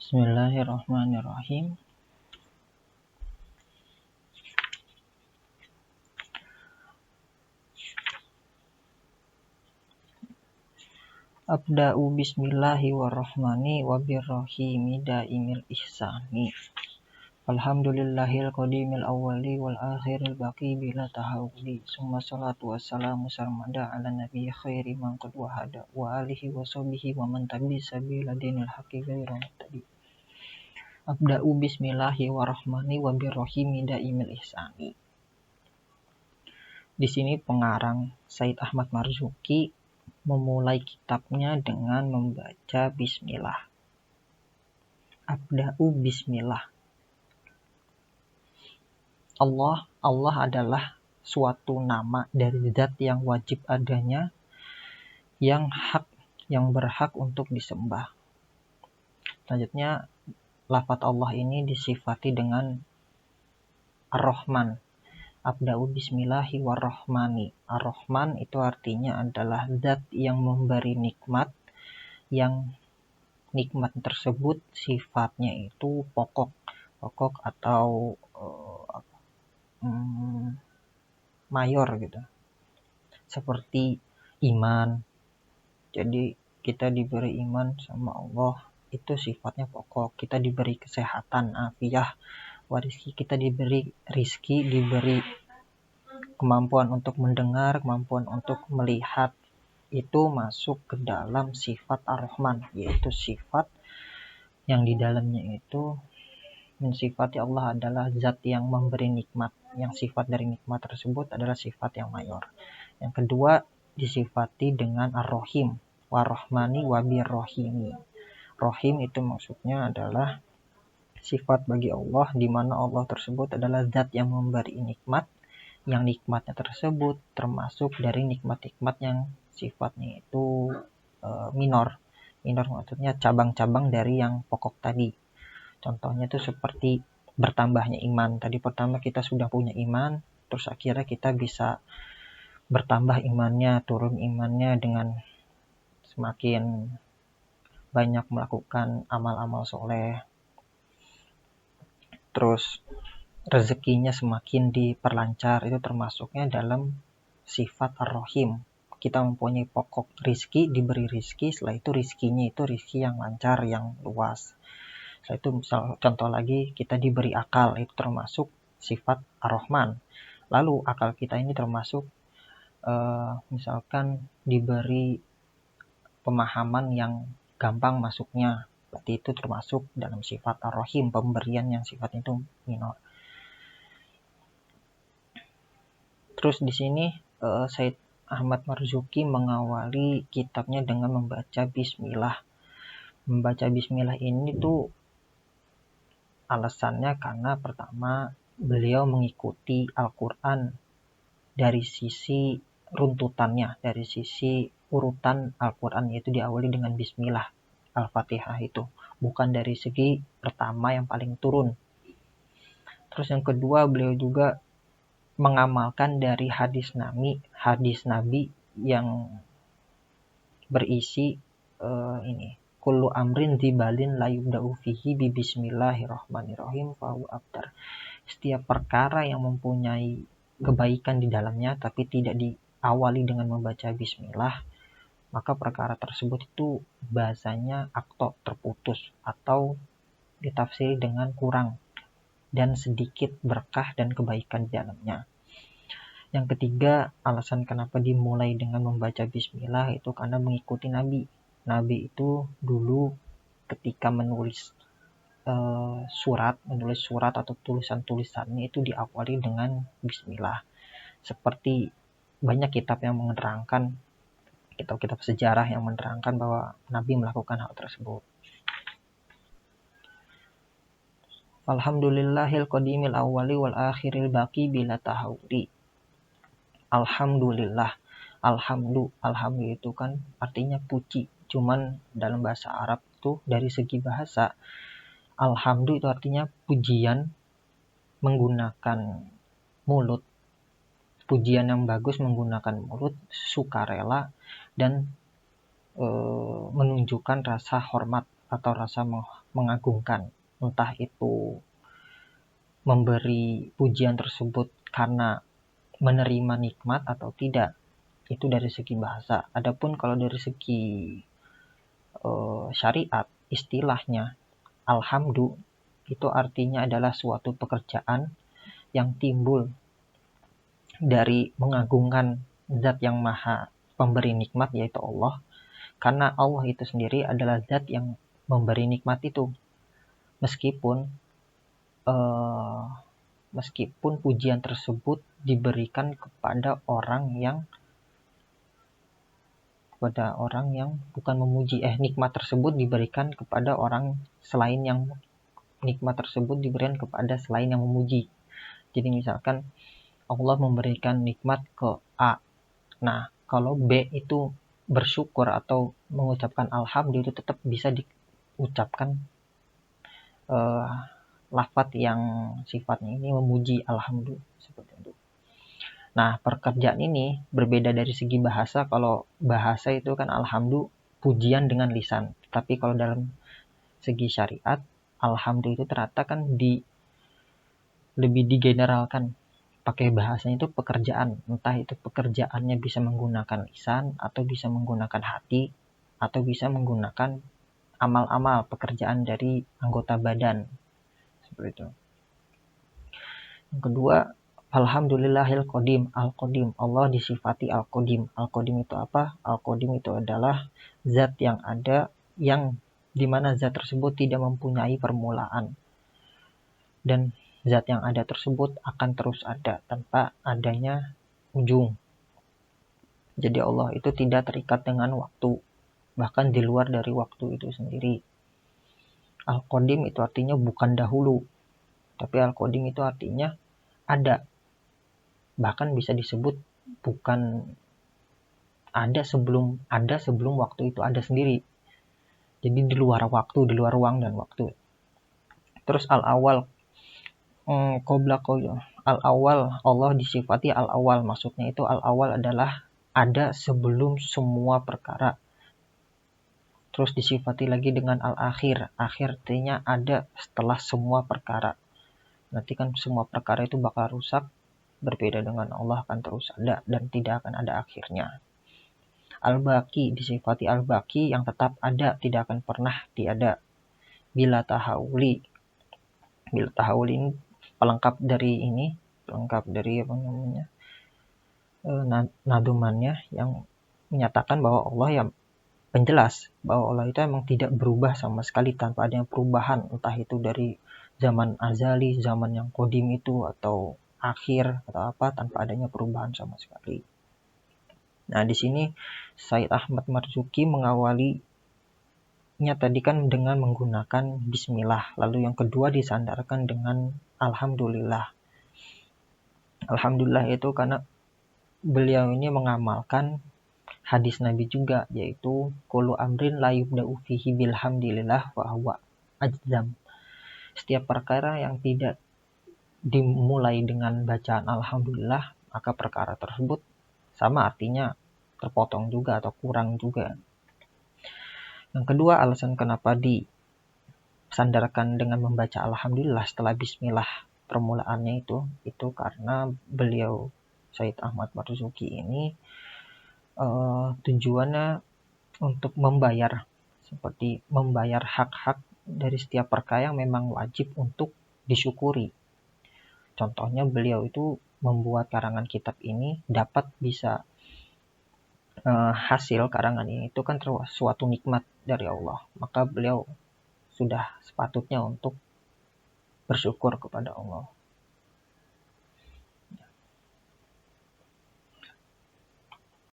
Bismillahirrahmanirrahim. Abda'u bismillahi warrahmani wabirrahimi daimil ihsani. Alhamdulillahil qadimil awwali wal akhiril baqi bila tahawuli. Summa salatu wassalamu sarmada ala nabi khairi man qad wahada wa alihi wa sahbihi wa man tabi sabila dinil haqi ghairu muhtadi. Abda'u bismillahi warrahmani wabirrahimi daimil ihsani. Di sini pengarang Said Ahmad Marzuki memulai kitabnya dengan membaca bismillah. Abda'u bismillah. Allah adalah suatu nama dari zat yang wajib adanya, yang berhak untuk disembah. Selanjutnya, lafaz Allah ini disifati dengan Ar-Rahman. Abda'u bismillahi warrahmani. Ar-Rahman itu artinya adalah zat yang memberi nikmat, yang nikmat tersebut sifatnya itu pokok atau mayor gitu. Seperti iman. Jadi kita diberi iman sama Allah, itu sifatnya pokok. Kita diberi kesehatan, afiah, warizki, kita diberi rizki, diberi kemampuan untuk mendengar, kemampuan untuk melihat, itu masuk ke dalam sifat Ar-Rahman, yaitu sifat yang di dalamnya itu mensifati Allah adalah zat yang memberi nikmat, yang sifat dari nikmat tersebut adalah sifat yang mayor. Yang kedua, disifati dengan Ar-Rahim, War-Rahmani wabir-Rahimi. Rahim itu maksudnya adalah sifat bagi Allah, di mana Allah tersebut adalah zat yang memberi nikmat, yang nikmatnya tersebut termasuk dari nikmat-nikmat yang sifatnya itu minor. Minor maksudnya cabang-cabang dari yang pokok tadi. Contohnya itu seperti bertambahnya iman. Tadi pertama kita sudah punya iman, terus akhirnya kita bisa bertambah imannya, turun imannya dengan semakin banyak melakukan amal-amal soleh. Terus rezekinya semakin diperlancar, itu termasuknya dalam sifat Ar-Rahim. Kita mempunyai pokok rizki, diberi rizki, setelah itu rizkinya itu rizki yang lancar, yang luas. Setelah itu misal contoh lagi, kita diberi akal, itu termasuk sifat Ar-Rahman. Lalu akal kita ini termasuk misalkan diberi pemahaman yang gampang masuknya, berarti itu termasuk dalam sifat Ar-Rahim, pemberian yang sifatnya itu minor. Terus di sini Said Ahmad Marzuki mengawali kitabnya dengan membaca bismillah. Membaca bismillah ini tuh alasannya karena pertama beliau mengikuti Al-Quran dari sisi runtutannya, dari sisi urutan Al-Quran, yaitu diawali dengan bismillah, Al-Fatihah itu, bukan dari segi pertama yang paling turun. Terus yang kedua, beliau juga mengamalkan dari hadis Nabi yang berisi kullu amrin dzibalin la yubda'u fihi bi bismillahirrahmanirrahim fahu abtar. Setiap perkara yang mempunyai kebaikan di dalamnya tapi tidak diawali dengan membaca bismillah, maka perkara tersebut itu bahasanya akto, terputus, atau ditafsiri dengan kurang dan sedikit berkah dan kebaikan di dalamnya. Yang ketiga, alasan kenapa dimulai dengan membaca bismillah itu karena mengikuti Nabi. Nabi itu dulu ketika menulis surat atau tulisan-tulisannya itu diawali dengan bismillah. Seperti banyak kitab yang menerangkan, kitab-kitab sejarah yang menerangkan bahwa Nabi melakukan hal tersebut. Alhamdulillahil qadimil awwali wal akhiril baqi bila tahawuli. Alhamdulillah. Alhamdu itu kan artinya puji. Cuman dalam bahasa Arab tuh dari segi bahasa, alhamdu itu artinya pujian menggunakan mulut. Pujian yang bagus menggunakan mulut, sukarela, dan menunjukkan rasa hormat atau rasa mengagungkan, entah itu memberi pujian tersebut karena menerima nikmat atau tidak, itu dari segi bahasa. Adapun kalau dari segi syariat, istilahnya alhamdu itu artinya adalah suatu pekerjaan yang timbul dari mengagungkan zat yang maha pemberi nikmat, yaitu Allah, karena Allah itu sendiri adalah zat yang memberi nikmat itu. Meskipun pujian tersebut diberikan kepada orang yang bukan memuji, nikmat tersebut diberikan kepada orang selain yang memuji. Jadi misalkan Allah memberikan nikmat ke A, nah kalau B itu bersyukur atau mengucapkan alhamdulillah, itu tetap bisa diucapkan lafaz yang sifatnya ini memuji, alhamdulillah, seperti itu. Nah, pekerjaan ini berbeda dari segi bahasa. Kalau bahasa itu kan alhamdulillah pujian dengan lisan. Tapi kalau dalam segi syariat, alhamdulillah itu ternyata kan lebih digeneralkan. Pakai bahasanya itu pekerjaan. Entah itu pekerjaannya bisa menggunakan lisan, atau bisa menggunakan hati, atau bisa menggunakan amal-amal pekerjaan dari anggota badan. Seperti itu. Yang kedua, alhamdulillahil qadim. Al-qadim, Allah disifati al-qadim. Al-qadim itu apa? Al-qadim itu adalah zat yang ada, yang dimana zat tersebut tidak mempunyai permulaan, dan zat yang ada tersebut akan terus ada tanpa adanya ujung. Jadi Allah itu tidak terikat dengan waktu, bahkan di luar dari waktu itu sendiri. Al-qadim itu artinya bukan dahulu, tapi al-qadim itu artinya ada. Bahkan bisa disebut bukan ada sebelum waktu itu ada sendiri. Jadi di luar waktu, di luar ruang dan waktu. Terus al-awwal, al-awwal, Allah disifati al-awwal. Maksudnya itu al-awwal adalah ada sebelum semua perkara. Terus disifati lagi dengan al-akhir. Akhir artinya ada setelah semua perkara. Nanti kan semua perkara itu bakal rusak. Berbeda dengan Allah akan terus ada dan tidak akan ada akhirnya. Al-Baqi disifati al-Baqi, yang tetap ada, tidak akan pernah tiada. Bila tahawuli ini pelengkap dari nadumannya, yang menyatakan bahwa Allah yang penjelas bahwa Allah itu emang tidak berubah sama sekali, tanpa adanya perubahan, entah itu dari zaman azali, zaman yang qadim itu, atau akhir atau apa, tanpa adanya perubahan sama sekali. Nah, di sini Said Ahmad Marzuki mengawalinya tadi kan dengan menggunakan bismillah, lalu yang kedua disandarkan dengan alhamdulillah. Alhamdulillah itu karena beliau ini mengamalkan hadis Nabi juga, yaitu kullu amrin la yubda'u fihi bilhamdillah wa huwa ajzam. Setiap perkara yang tidak dimulai dengan bacaan alhamdulillah, maka perkara tersebut sama artinya terpotong juga atau kurang juga. Yang kedua, alasan kenapa disandarkan dengan membaca alhamdulillah setelah bismillah permulaannya itu karena beliau Said Ahmad Marzuki ini tujuannya untuk membayar hak-hak dari setiap perkara yang memang wajib untuk disyukuri. Contohnya beliau itu membuat karangan kitab ini dapat bisa hasil karangan ini itu kan suatu nikmat dari Allah, maka beliau sudah sepatutnya untuk bersyukur kepada Allah.